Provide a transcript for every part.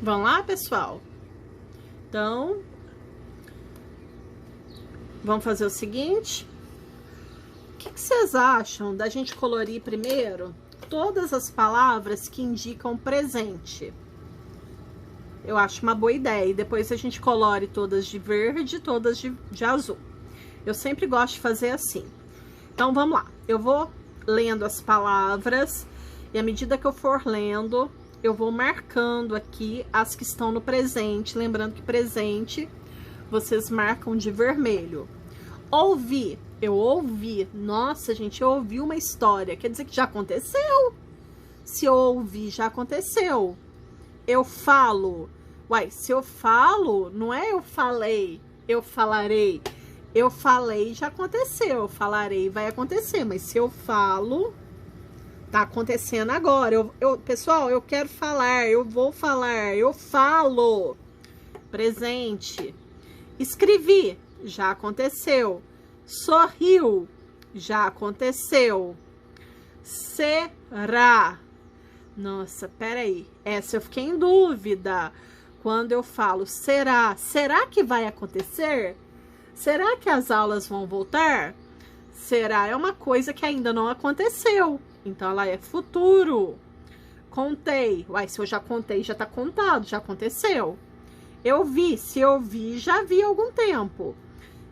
Vamos lá, pessoal? Então, vamos fazer o seguinte. O que vocês acham da gente colorir primeiro todas as palavras que indicam presente? Eu acho uma boa ideia. E depois a gente colore todas de verde, todas de azul. Eu sempre gosto de fazer assim. Então, vamos lá. Eu vou lendo as palavras e à medida que eu for lendo, eu vou marcando aqui as que estão no presente. Lembrando que presente vocês marcam de vermelho. Ouvi. Eu ouvi. Nossa, gente, eu ouvi uma história. Quer dizer que já aconteceu. Se eu ouvi, já aconteceu. Eu falo. Uai, se eu falo, não é eu falei, eu falarei. Eu falei, já aconteceu. Falarei, vai acontecer. Mas se eu falo, tá acontecendo agora. Pessoal, eu quero falar, eu vou falar, eu falo. Presente. Escrevi, já aconteceu. Sorriu, já aconteceu. Será. Nossa, peraí. Essa eu fiquei em dúvida. Quando eu falo será, será que vai acontecer? Será que as aulas vão voltar? Será é uma coisa que ainda não aconteceu. Então, ela é futuro. Contei. Uai, se eu já contei, já tá contado, já aconteceu. Eu vi. Se eu vi, já vi há algum tempo.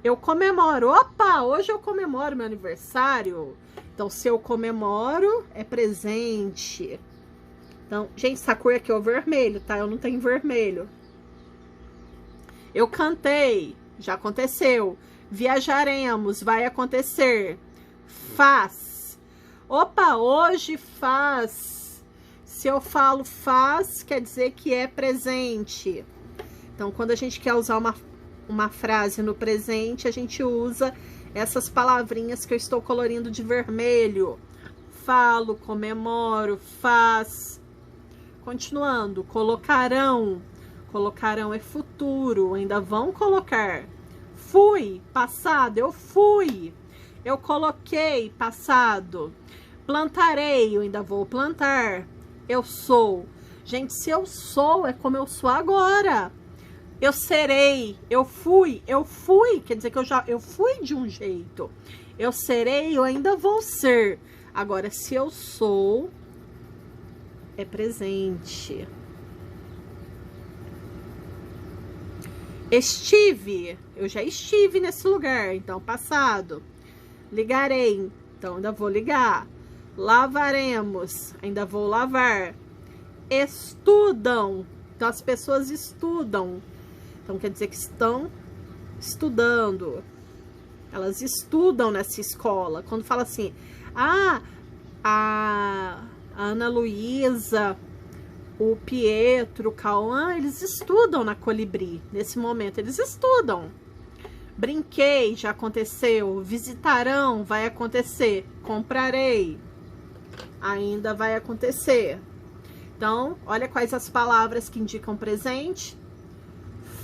Eu comemoro. Opa, hoje eu comemoro meu aniversário. Então, se eu comemoro, é presente. Então, gente, essa cor aqui é o vermelho, tá? Eu não tenho vermelho. Eu cantei, já aconteceu. Viajaremos, vai acontecer. Faz. Opa, hoje faz. Se eu falo faz, quer dizer que é presente. Então, quando a gente quer usar uma frase no presente, a gente usa essas palavrinhas que eu estou colorindo de vermelho. Falo, comemoro, faz. Continuando, colocarão. Colocarão é futuro, ainda vão colocar. Fui, passado, eu fui. Eu coloquei, passado. Plantarei, eu ainda vou plantar. Eu sou. Gente, se eu sou, é como eu sou agora. Eu serei, eu fui, quer dizer que eu fui de um jeito. Eu serei, eu ainda vou ser. Agora, se eu sou, é presente. Estive, eu já estive nesse lugar, então passado. Ligarei, então ainda vou ligar. Lavaremos, ainda vou lavar. Estudam, então as pessoas estudam. Então quer dizer que estão estudando. Elas estudam nessa escola. Quando fala assim, ah, a Ana Luísa, o Pietro, o Cauã, eles estudam na Colibri. Nesse momento, eles estudam. Brinquei, já aconteceu. Visitarão, vai acontecer. Comprarei, ainda vai acontecer. Então, olha quais as palavras que indicam presente.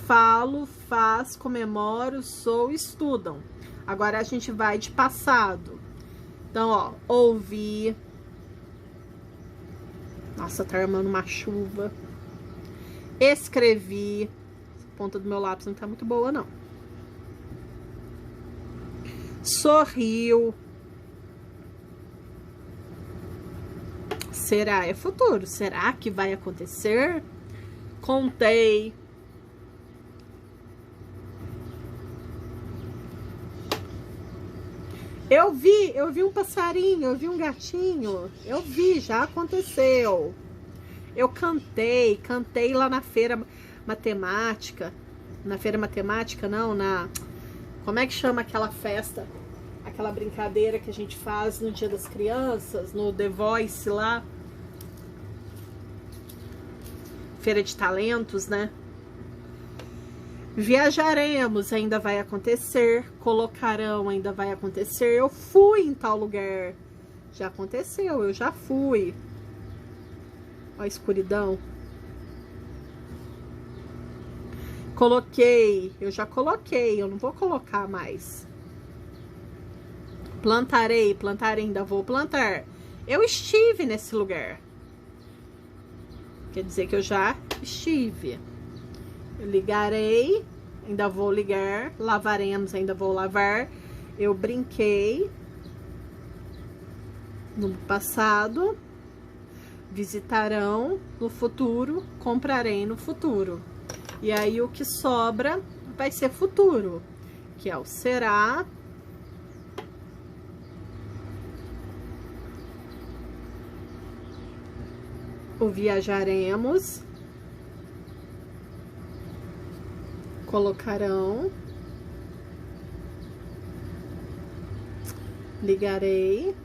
Falo, faz, comemoro, sou, estudam. Agora, a gente vai de passado. Então, ó, ouvi. Nossa, tá armando uma chuva. Escrevi. A ponta do meu lápis não tá muito boa, não. Sorriu. Será é futuro. Será que vai acontecer? Contei. Eu vi um passarinho, eu vi um gatinho. Eu vi, já aconteceu. Eu cantei lá na feira matemática. Na feira matemática, não, como é que chama aquela festa? Aquela brincadeira que a gente faz no Dia das Crianças, no The Voice lá. Feira de talentos, né? Viajaremos, ainda vai acontecer. Colocarão, ainda vai acontecer. Eu fui em tal lugar. Já aconteceu, eu já fui. Ó a escuridão. Coloquei, eu já coloquei, eu não vou colocar mais. Plantarei, plantarei, ainda vou plantar. Eu estive nesse lugar. Quer dizer que eu já Estive. Ligarei, ainda vou ligar. Lavaremos, ainda vou lavar. Eu brinquei no passado. Visitarão no futuro. Comprarei no futuro. E aí o que sobra vai ser futuro, que é o será. O viajaremos. Colocarão. Ligarei.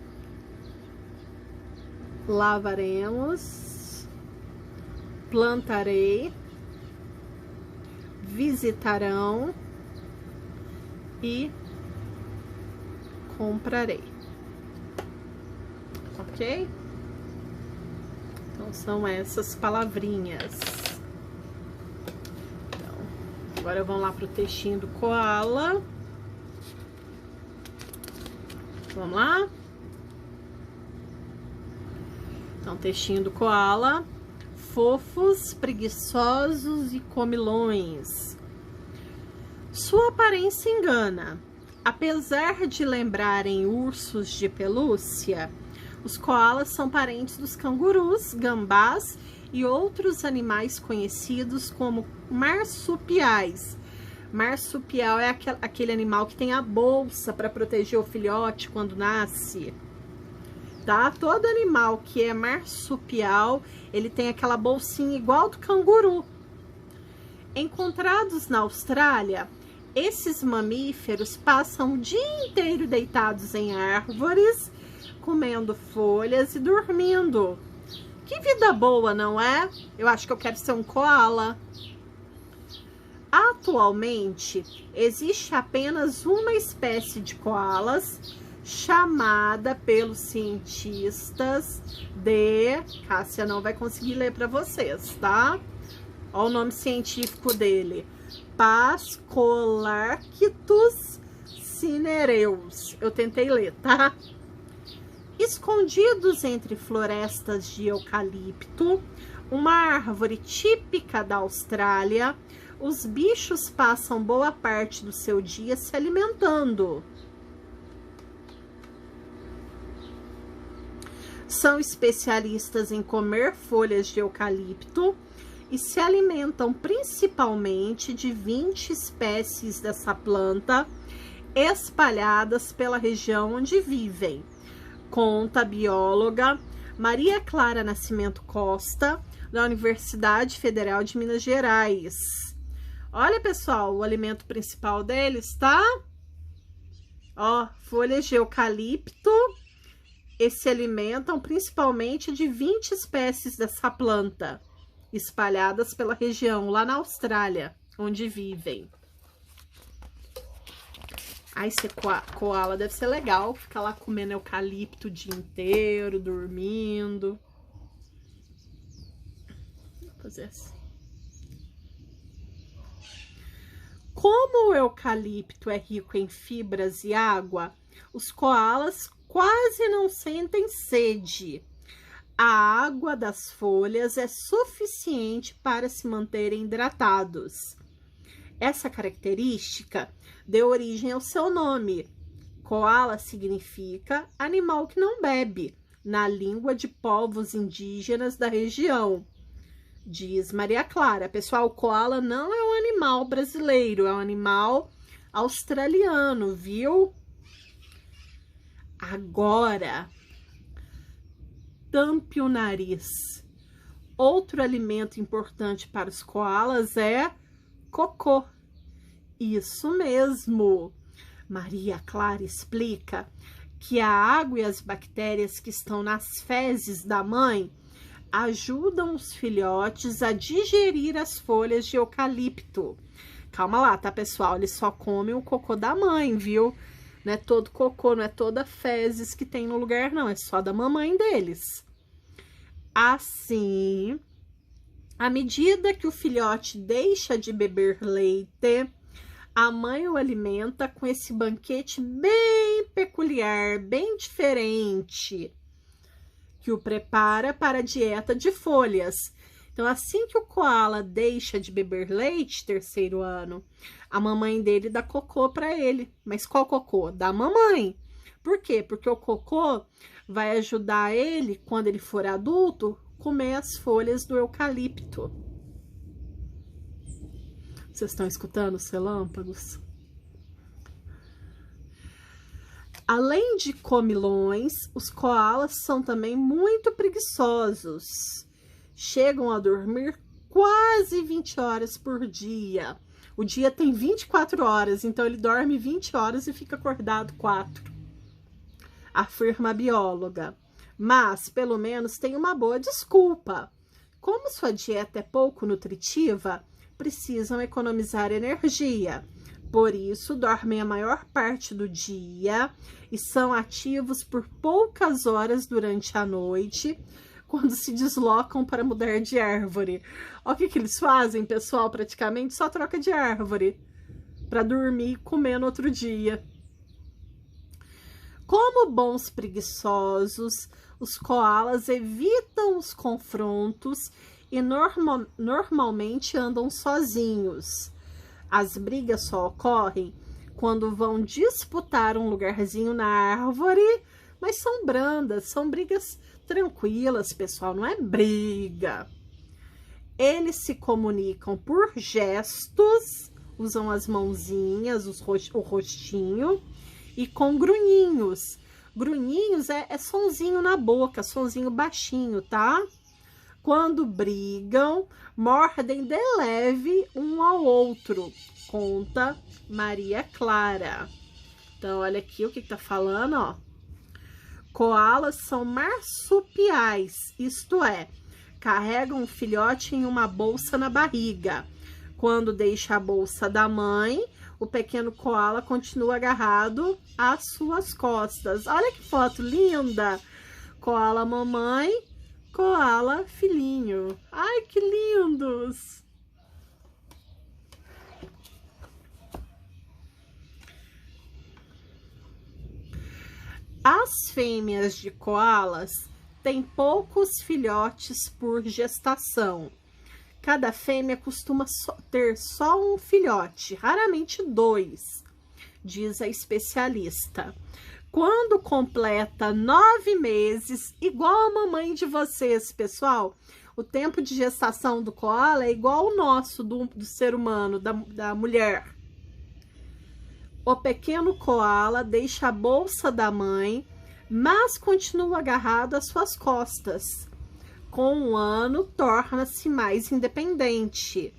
Lavaremos. Plantarei. Visitarão. E comprarei. Ok? Então, são essas palavrinhas. Então, agora vamos lá pro textinho do koala. Vamos lá? Então, textinho do koala. Fofos, preguiçosos e comilões. Sua aparência engana. Apesar de lembrarem ursos de pelúcia, os koalas são parentes dos cangurus, gambás e outros animais conhecidos como marsupiais. Marsupial é aquele animal que tem a bolsa para proteger o filhote quando nasce. Tá? Todo animal que é marsupial, ele tem aquela bolsinha igual do canguru. Encontrados na Austrália, esses mamíferos passam o dia inteiro deitados em árvores, comendo folhas e dormindo. Que vida boa, não é? Eu acho que eu quero ser um koala. Atualmente, existe apenas uma espécie de koalas, chamada pelos cientistas de... Cássia não vai conseguir ler para vocês, tá? Olha o nome científico dele. Pascolarctos cinereus. Eu tentei ler, tá? Escondidos entre florestas de eucalipto, uma árvore típica da Austrália, os bichos passam boa parte do seu dia se alimentando. São especialistas em comer folhas de eucalipto e se alimentam principalmente de 20 espécies dessa planta espalhadas pela região onde vivem. Conta a bióloga Maria Clara Nascimento Costa, da Universidade Federal de Minas Gerais. Olha, pessoal, o alimento principal deles, tá? Ó, folhas de eucalipto. E se alimentam principalmente de 20 espécies dessa planta, espalhadas pela região, lá na Austrália, onde vivem. Ai, ser koala deve ser legal, ficar lá comendo eucalipto o dia inteiro, dormindo. Vou fazer assim. Como o eucalipto é rico em fibras e água, os koalas quase não sentem sede. A água das folhas é suficiente para se manterem hidratados. Essa característica deu origem ao seu nome. Koala significa animal que não bebe, na língua de povos indígenas da região. Diz Maria Clara. Pessoal, o koala não é um animal brasileiro, é um animal australiano, viu? Agora, tampe o nariz. Outro alimento importante para os koalas é cocô. Isso mesmo. Maria Clara explica que a água e as bactérias que estão nas fezes da mãe ajudam os filhotes a digerir as folhas de eucalipto. Calma lá, tá, pessoal? Eles só comem o cocô da mãe, viu? Não é todo cocô, não é toda fezes que tem no lugar, não. É só da mamãe deles. Assim, à medida que o filhote deixa de beber leite, a mãe o alimenta com esse banquete bem peculiar, bem diferente, que o prepara para a dieta de folhas. Então, assim que o koala deixa de beber leite, 3º ano, a mamãe dele dá cocô para ele. Mas qual cocô? Da mamãe. Por quê? Porque o cocô vai ajudar ele, quando ele for adulto, comer as folhas do eucalipto. Vocês estão escutando os relâmpagos? Além de comilões, os koalas são também muito preguiçosos. Chegam a dormir quase 20 horas por dia. O dia tem 24 horas, então ele dorme 20 horas e fica acordado 4, afirma a bióloga. Mas, pelo menos, tem uma boa desculpa. Como sua dieta é pouco nutritiva, precisam economizar energia. Por isso, dormem a maior parte do dia e são ativos por poucas horas durante a noite, quando se deslocam para mudar de árvore. Olha o que eles fazem, pessoal, praticamente só troca de árvore para dormir e comer no outro dia. Como bons preguiçosos, os koalas evitam os confrontos e normalmente andam sozinhos. As brigas só ocorrem quando vão disputar um lugarzinho na árvore, mas são brandas, são brigas tranquilas, pessoal, não é briga. Eles se comunicam por gestos, usam as mãozinhas, o rostinho, e com grunhinhos. Grunhinhos é sonzinho na boca, sonzinho baixinho, tá? Quando brigam, mordem de leve um ao outro, conta Maria Clara. Então, olha aqui o que tá falando, ó. Koalas são marsupiais, isto é, carregam o filhote em uma bolsa na barriga. Quando deixa a bolsa da mãe, o pequeno koala continua agarrado às suas costas. Olha que foto linda! Koala mamãe, koala filhinho. Ai, que lindos! As fêmeas de koalas têm poucos filhotes por gestação. Cada fêmea costuma ter só um filhote, raramente 2, diz a especialista. Quando completa 9 meses, igual a mamãe de vocês, pessoal, o tempo de gestação do koala é igual ao nosso, do ser humano, da mulher. O pequeno koala deixa a bolsa da mãe, mas continua agarrado às suas costas. Com 1 ano, torna-se mais independente.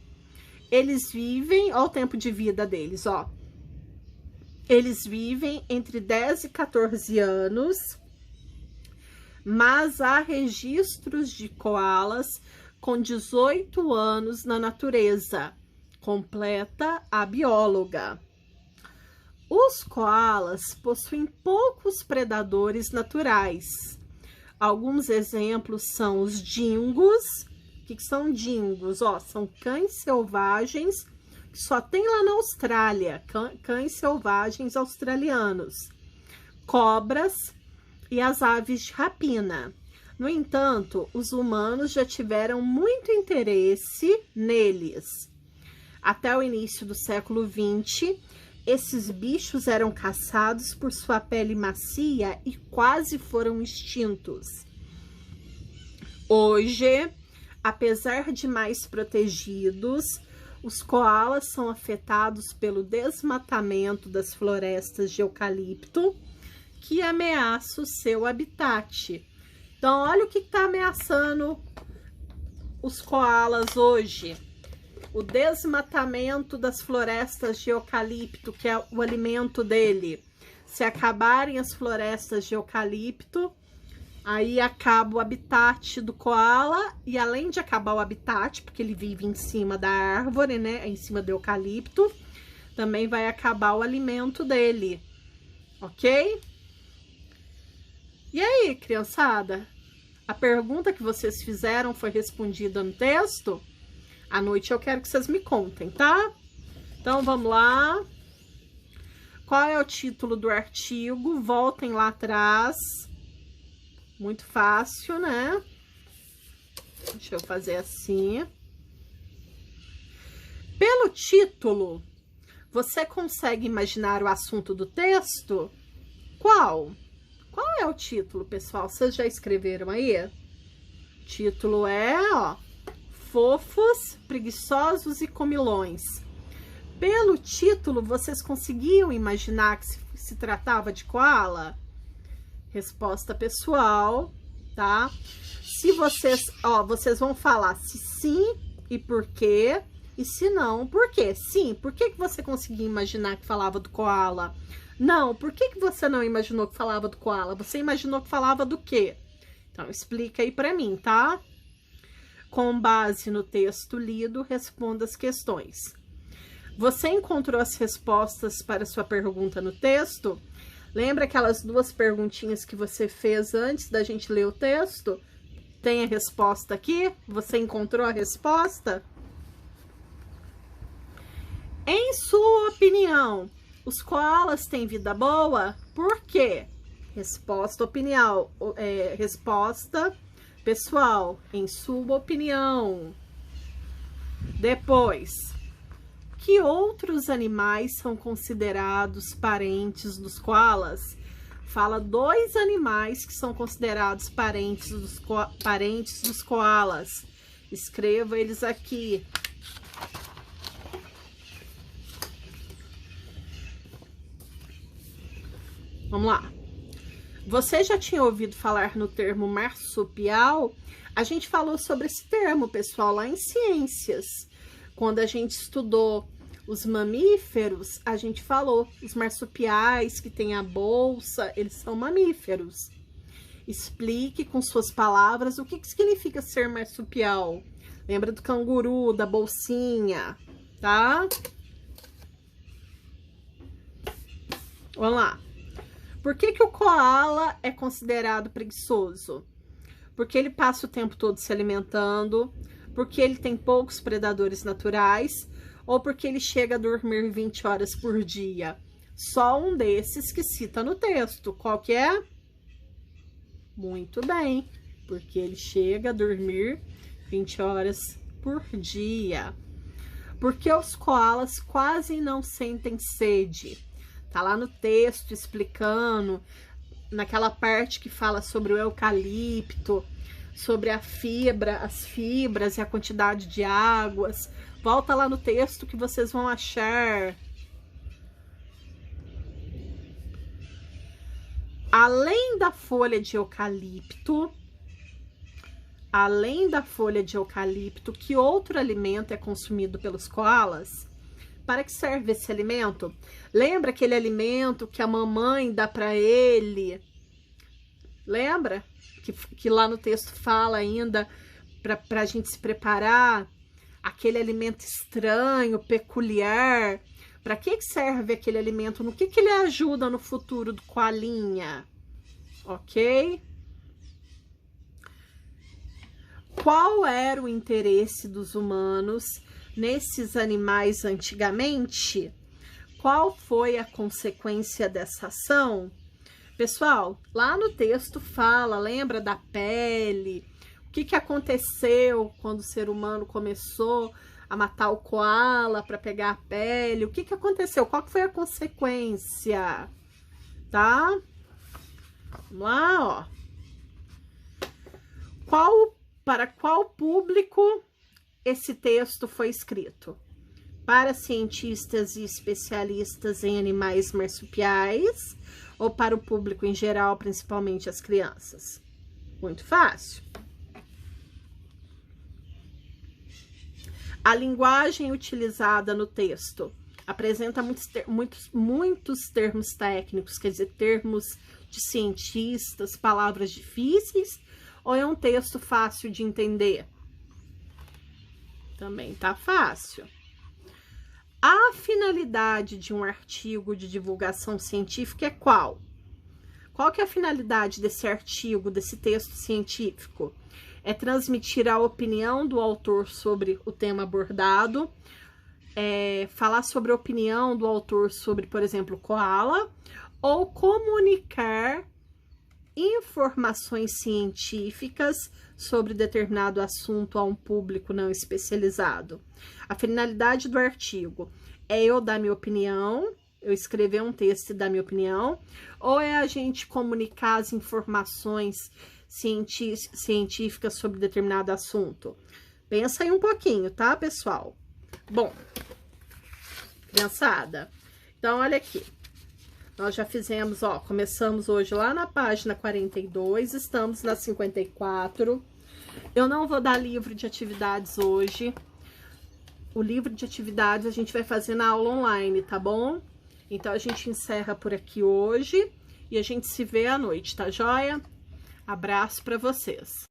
Eles vivem, ó, o tempo de vida deles, ó. Eles vivem entre 10 e 14 anos, mas há registros de koalas com 18 anos na natureza, completa a bióloga. Os koalas possuem poucos predadores naturais. Alguns exemplos são os dingos. O que são dingos? Ó, são cães selvagens que só tem lá na Austrália, cães selvagens australianos, cobras e as aves de rapina. No entanto, os humanos já tiveram muito interesse neles. Até o início do século XX, esses bichos eram caçados por sua pele macia e quase foram extintos. Hoje, apesar de mais protegidos, os koalas são afetados pelo desmatamento das florestas de eucalipto, que ameaça o seu habitat. Então, olha o que está ameaçando os koalas hoje. O desmatamento das florestas de eucalipto, que é o alimento dele. Se acabarem as florestas de eucalipto, aí acaba o habitat do koala, e além de acabar o habitat, porque ele vive em cima da árvore, né, em cima do eucalipto, também vai acabar o alimento dele, ok? E aí, criançada? A pergunta que vocês fizeram foi respondida no texto? À noite eu quero que vocês me contem, tá? Então, vamos lá. Qual é o título do artigo? Voltem lá atrás. Muito fácil, né? Deixa eu fazer assim. Pelo título, você consegue imaginar o assunto do texto? Qual? Qual é o título, pessoal? Vocês já escreveram aí? O título é, ó, Fofos, Preguiçosos e Comilões. Pelo título, vocês conseguiam imaginar que se tratava de koala? Resposta pessoal, tá? Se vocês, ó, vocês vão falar se sim e por quê, e se não, por quê? Sim, por que você conseguia imaginar que falava do koala? Não, por que você não imaginou que falava do koala? Você imaginou que falava do quê? Então, explica aí pra mim, tá? Com base no texto lido, responda as questões. Você encontrou as respostas para sua pergunta no texto? Lembra aquelas duas perguntinhas que você fez antes da gente ler o texto? Tem a resposta aqui? Você encontrou a resposta? Em sua opinião, os koalas têm vida boa? Por quê? Resposta opinião, resposta pessoal, em sua opinião. Depois, que outros animais são considerados parentes dos koalas? Fala 2 animais que são considerados parentes dos koalas. Escreva eles aqui. Vamos lá. Você já tinha ouvido falar no termo marsupial? A gente falou sobre esse termo, pessoal, lá em ciências. Quando a gente estudou os mamíferos, a gente falou os marsupiais que tem a bolsa, eles são mamíferos. Explique com suas palavras o que significa ser marsupial. Lembra do canguru, da bolsinha, tá? Vamos lá. Por que o koala é considerado preguiçoso? Porque ele passa o tempo todo se alimentando, porque ele tem poucos predadores naturais, ou porque ele chega a dormir 20 horas por dia? Só um desses que cita no texto. Qual que é? Muito bem, porque ele chega a dormir 20 horas por dia. Porque os koalas quase não sentem sede. Tá lá no texto explicando, naquela parte que fala sobre o eucalipto, sobre a fibra, as fibras e a quantidade de águas. Volta lá no texto que vocês vão achar. Além da folha de eucalipto, que outro alimento é consumido pelos koalas? Para que serve esse alimento? Lembra aquele alimento que a mamãe dá para ele? Lembra? Que lá no texto fala ainda para a gente se preparar. Aquele alimento estranho, peculiar. Para que serve aquele alimento? No que ele ajuda no futuro do koalinha? Ok? Qual era o interesse dos humanos nesses animais antigamente? Qual foi a consequência dessa ação? Pessoal, lá no texto fala, lembra da pele? O que aconteceu quando o ser humano começou a matar o koala para pegar a pele? O que aconteceu? Qual foi a consequência? Tá? Vamos lá, ó. Para qual público esse texto foi escrito? Para cientistas e especialistas em animais marsupiais ou para o público em geral, principalmente as crianças? Muito fácil. A linguagem utilizada no texto apresenta muitos termos técnicos, quer dizer, termos de cientistas, palavras difíceis, ou é um texto fácil de entender? Também tá fácil. A finalidade de um artigo de divulgação científica é qual? Qual que é a finalidade desse artigo, desse texto científico? É transmitir a opinião do autor sobre o tema abordado, falar sobre a opinião do autor sobre, por exemplo, koala, ou comunicar informações científicas sobre determinado assunto a um público não especializado? A finalidade do artigo é eu dar minha opinião, eu escrever um texto e dar minha opinião, ou é a gente comunicar as informações científicas sobre determinado assunto? Pensa aí um pouquinho, tá, pessoal? Bom, criançada, então olha aqui. Nós já fizemos, ó, começamos hoje lá na página 42, estamos na 54. Eu não vou dar livro de atividades hoje. O livro de atividades a gente vai fazer na aula online, tá bom? Então, a gente encerra por aqui hoje e a gente se vê à noite, tá joia? Abraço pra vocês.